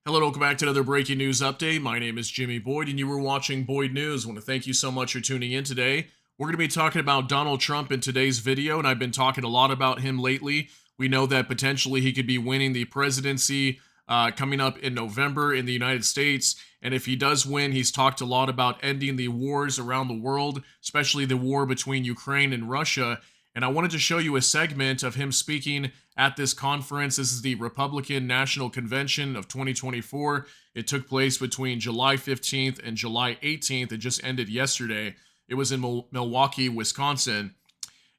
Hello, welcome back to another breaking news update. My name is Jimmy Boyd, and you were watching Boyd News. I want to thank you so much for tuning in today. We're going to be talking about Donald Trump in today's video, and I've been talking a lot about him lately. We know that potentially he could be winning the presidency coming up in November in the United States. And if he does win, he's talked a lot about ending the wars around the world, especially the war between Ukraine and Russia. And I wanted to show you a segment of him speaking at this conference. This is the Republican National Convention of 2024. It took place between July 15th and July 18th. It just ended yesterday. It was in Milwaukee, Wisconsin.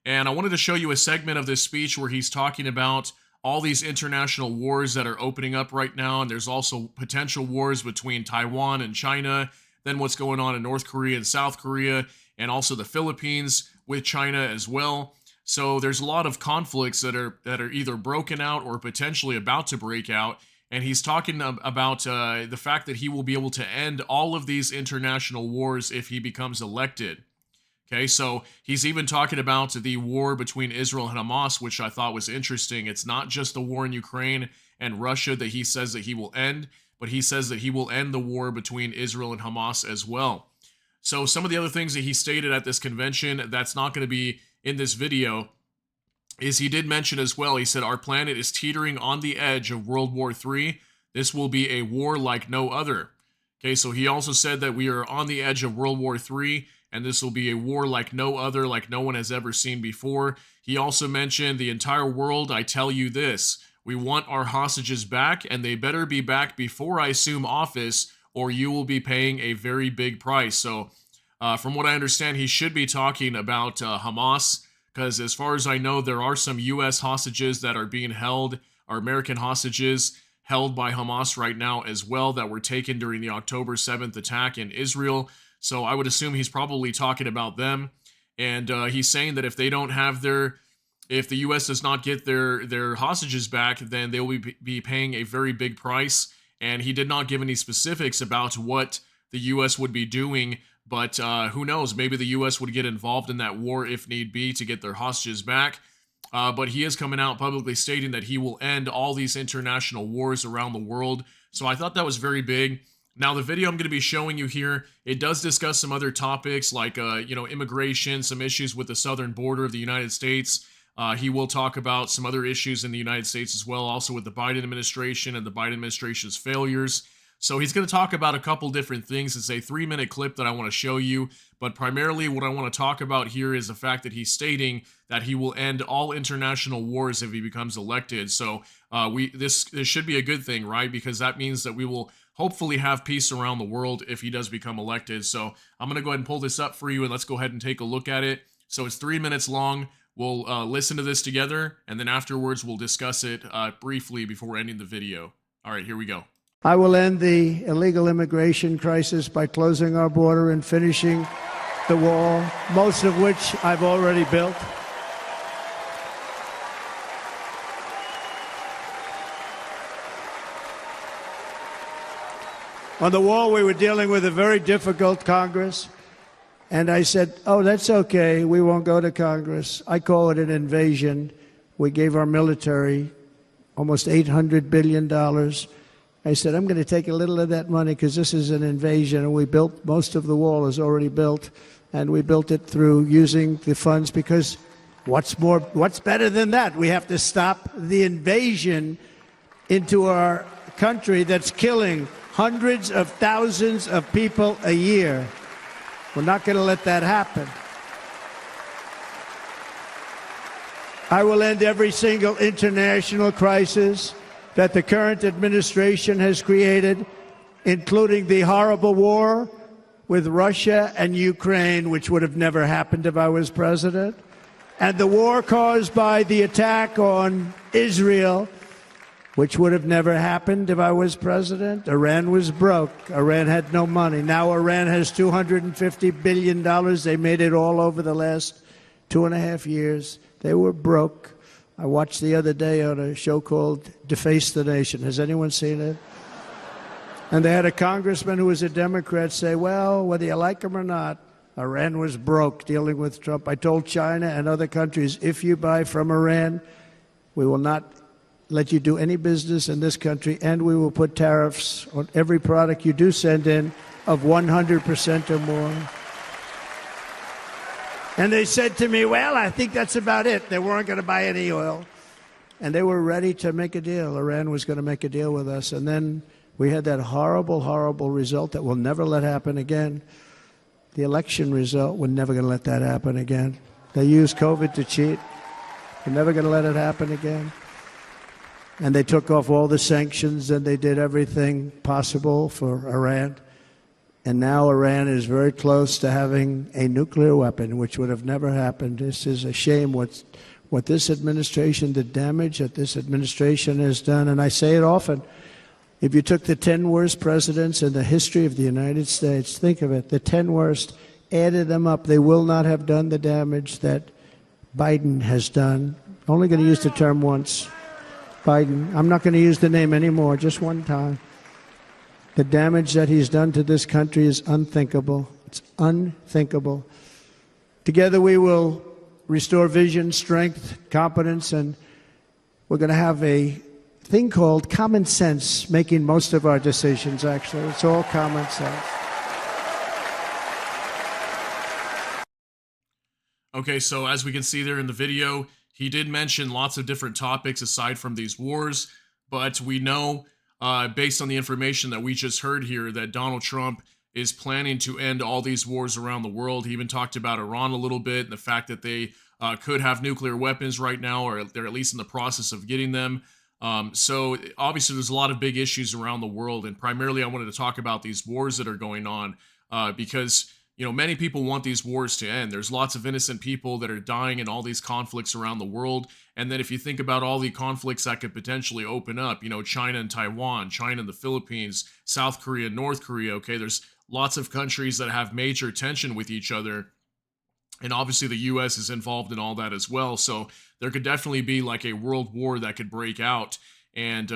And I wanted to show you a segment of this speech where he's talking about all these international wars that are opening up right now. And there's also potential wars between Taiwan and China, then what's going on in North Korea and South Korea, and also the Philippines with China as well. So there's a lot of conflicts that are either broken out or potentially about to break out. And he's talking about the fact that he will be able to end all of these international wars if he becomes elected. Okay, so he's even talking about the war between Israel and Hamas, which I thought was interesting. It's not just the war in Ukraine and Russia that he says that he will end, but he says that he will end the war between Israel and Hamas as well. So some of the other things that he stated at this convention that's not going to be in this video is he did mention as well, he said, our planet is teetering on the edge of World War III. This will be a war like no other. Okay, so he also said that we are on the edge of World War III, and this will be a war like no other, like no one has ever seen before. He also mentioned the entire world, I tell you this, we want our hostages back, and they better be back before I assume office, or you will be paying a very big price. So from what I understand, he should be talking about Hamas, because as far as I know, there are some U.S. hostages that are being held, or American hostages held by Hamas right now as well, that were taken during the October 7th attack in Israel. So I would assume he's probably talking about them. And he's saying that if they don't have if the U.S. does not get their hostages back, then they will be paying a very big price. And he did not give any specifics about what the U.S. would be doing. But who knows, maybe the U.S. would get involved in that war if need be to get their hostages back. But he is coming out publicly stating that he will end all these international wars around the world. So I thought that was very big. Now, the video I'm going to be showing you here, it does discuss some other topics like, immigration, some issues with the southern border of the United States. He will talk about some other issues in the United States as well, also with the Biden administration and the Biden administration's failures. So he's going to talk about a couple different things. It's a 3-minute clip that I want to show you, but primarily what I want to talk about here is the fact that he's stating that he will end all international wars if he becomes elected. So this should be a good thing, right? Because that means that we will hopefully have peace around the world if he does become elected. So I'm going to go ahead and pull this up for you, and let's go ahead and take a look at it. So it's 3 minutes long. We'll listen to this together, and then afterwards we'll discuss it briefly before ending the video. All right, here we go. I will end the illegal immigration crisis by closing our border and finishing the wall, most of which I've already built. On the wall, we were dealing with a very difficult Congress, and I said, oh, that's okay, we won't go to Congress. I call it an invasion. We gave our military almost $800 billion. I said, I'm going to take a little of that money because this is an invasion, and we built, most of the wall is already built, and we built it through using the funds because what's better than that? We have to stop the invasion into our country that's killing hundreds of thousands of people a year. We're not going to let that happen. I will end every single international crisis that the current administration has created, including the horrible war with Russia and Ukraine, which would have never happened if I was president, and the war caused by the attack on Israel, which would have never happened if I was president. Iran was broke. Iran had no money. Now Iran has $250 billion. They made it all over the last 2.5 years. They were broke. I watched the other day on a show called Deface the Nation. Has anyone seen it? And they had a congressman who was a Democrat say, well, whether you like him or not, Iran was broke dealing with Trump. I told China and other countries, if you buy from Iran, we will not let you do any business in this country, and we will put tariffs on every product you do send in of 100% or more. And they said to me, well, I think that's about it. They weren't going to buy any oil. And they were ready to make a deal. Iran was going to make a deal with us. And then we had that horrible, horrible result that we'll never let happen again. The election result, we're never going to let that happen again. They used COVID to cheat. We're never going to let it happen again. And they took off all the sanctions, and they did everything possible for Iran. And now Iran is very close to having a nuclear weapon, which would have never happened. This is a shame what this administration, the damage that this administration has done. And I say it often, if you took the 10 worst presidents in the history of the United States, think of it, the 10 worst, added them up, they will not have done the damage that Biden has done. Only going to use the term once, Biden. I'm not going to use the name anymore, just one time. The damage that he's done to this country is unthinkable. It's unthinkable. Together we will restore vision, strength, competence, and we're going to have a thing called common sense making most of our decisions, actually. It's all common sense. Okay, so as we can see there in the video, he did mention lots of different topics aside from these wars, but we know, based on the information that we just heard here, that Donald Trump is planning to end all these wars around the world. He even talked about Iran a little bit, and the fact that they could have nuclear weapons right now, or they're at least in the process of getting them. So obviously there's a lot of big issues around the world, and primarily I wanted to talk about these wars that are going on, because many people want these wars to end. There's lots of innocent people that are dying in all these conflicts around the world. And then if you think about all the conflicts that could potentially open up, China and Taiwan, China and the Philippines, South Korea, North Korea, okay, there's lots of countries that have major tension with each other. And obviously the US is involved in all that as well. So there could definitely be like a world war that could break out. And,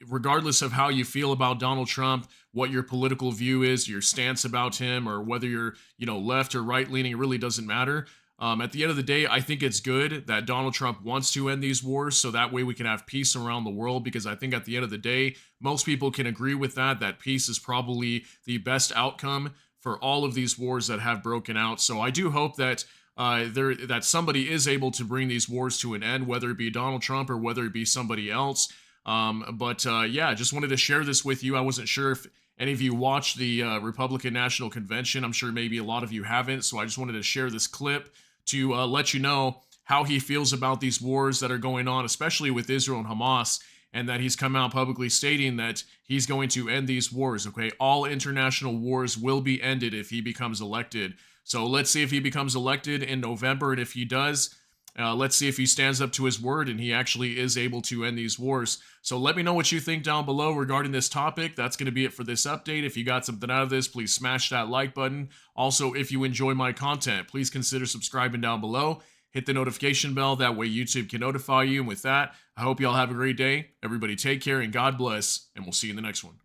regardless of how you feel about Donald Trump, what your political view is, your stance about him, or whether you're, left or right leaning, it really doesn't matter. At the end of the day, I think it's good that Donald Trump wants to end these wars, so that way we can have peace around the world, because I think at the end of the day, most people can agree with that peace is probably the best outcome for all of these wars that have broken out. So I do hope that that somebody is able to bring these wars to an end, whether it be Donald Trump or whether it be somebody else. Yeah, just wanted to share this with you. I wasn't sure if any of you watched the Republican National Convention. I'm sure maybe a lot of you haven't, so I just wanted to share this clip to let you know how he feels about these wars that are going on, especially with Israel and Hamas, and that he's come out publicly stating that he's going to end these wars, okay? All international wars will be ended if he becomes elected. So let's see if he becomes elected in November, and if he does, let's see if he stands up to his word and he actually is able to end these wars. So let me know what you think down below regarding this topic. That's going to be it for this update. If you got something out of this, please smash that like button. Also, if you enjoy my content, please consider subscribing down below. Hit the notification bell. That way YouTube can notify you. And with that, I hope you all have a great day. Everybody take care and God bless. And we'll see you in the next one.